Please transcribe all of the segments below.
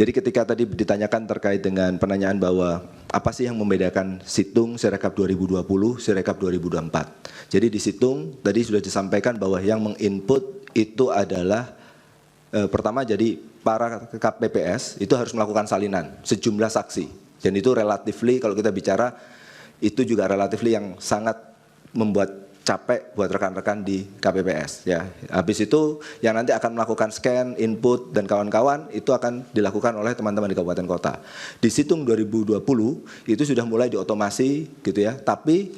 Jadi ketika tadi ditanyakan terkait dengan penanyaan bahwa apa sih yang membedakan Situng Sirekap 2020, Sirekap 2024. Jadi di Situng tadi sudah disampaikan bahwa yang menginput itu adalah pertama jadi para KPPS itu harus melakukan salinan sejumlah saksi. Dan itu relatifly kalau kita bicara itu juga relatifly yang sangat membuat capek buat rekan-rekan di KPPS ya. Habis itu yang nanti akan melakukan scan, input dan kawan-kawan itu akan dilakukan oleh teman-teman di kabupaten kota. Di Situng 2020 itu sudah mulai diotomasi gitu ya, tapi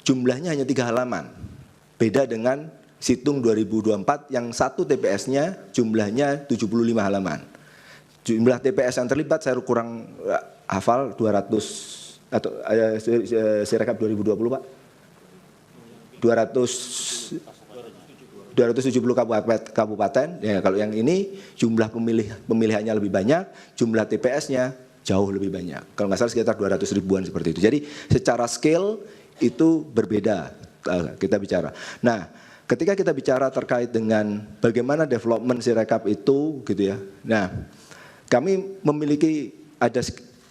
jumlahnya hanya 3 halaman. Beda dengan Situng 2024 yang satu TPS-nya jumlahnya 75 halaman. Jumlah TPS yang terlibat saya kurang hafal 200 atau Sirekap 2020 Pak. 270 kabupaten ya, kalau yang ini jumlah pemilihannya lebih banyak, jumlah TPS-nya jauh lebih banyak. Kalau nggak salah sekitar 200 ribuan seperti itu. Jadi secara scale itu berbeda kita bicara. Nah, ketika kita bicara terkait dengan bagaimana development Sirekap itu gitu ya. Nah, kami memiliki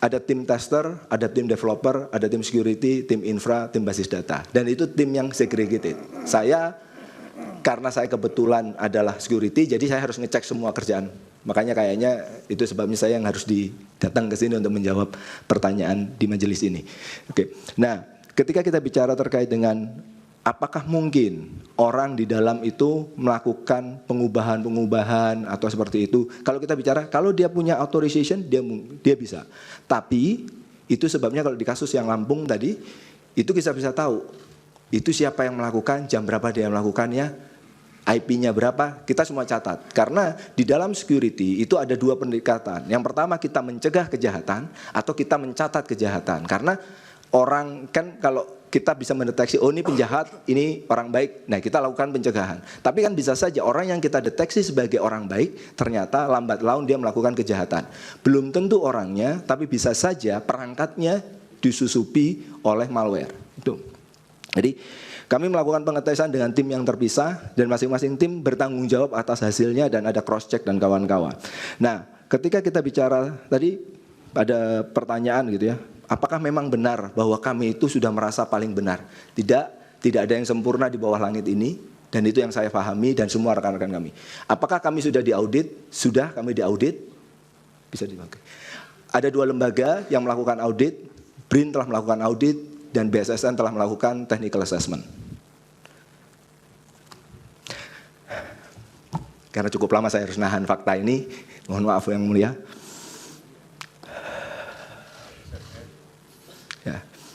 ada tim tester, ada tim developer, ada tim security, tim infra, tim basis data. Dan itu tim yang segregated. Karena saya kebetulan adalah security, jadi saya harus ngecek semua kerjaan. Makanya kayaknya itu sebabnya saya yang harus datang ke sini untuk menjawab pertanyaan di majelis ini. Oke. Nah, ketika kita bicara terkait dengan apakah mungkin orang di dalam itu melakukan pengubahan atau seperti itu. Kalau kita bicara, kalau dia punya authorization, dia bisa. Tapi itu sebabnya kalau di kasus yang Lampung tadi, itu kita bisa tahu. Itu siapa yang melakukan, jam berapa dia melakukannya, IP-nya berapa, kita semua catat. Karena di dalam security itu ada 2 pendekatan. Yang pertama kita mencegah kejahatan atau kita mencatat kejahatan. Karena orang kan kalau kita bisa mendeteksi, oh ini penjahat, ini orang baik, nah kita lakukan pencegahan. Tapi kan bisa saja orang yang kita deteksi sebagai orang baik, ternyata lambat laun dia melakukan kejahatan. Belum tentu orangnya, tapi bisa saja perangkatnya disusupi oleh malware. Itu. Jadi kami melakukan pengetesan dengan tim yang terpisah, dan masing-masing tim bertanggung jawab atas hasilnya dan ada cross check dan kawan-kawan. Nah, ketika kita bicara tadi ada pertanyaan gitu ya, apakah memang benar bahwa kami itu sudah merasa paling benar? Tidak ada yang sempurna di bawah langit ini, dan itu yang saya pahami dan semua rekan-rekan kami. Apakah kami sudah diaudit? Sudah, kami diaudit. Bisa dipakai. Ada 2 lembaga yang melakukan audit, BRIN telah melakukan audit, dan BSSN telah melakukan technical assessment. Karena cukup lama saya harus nahan fakta ini, mohon maaf yang mulia. Ya.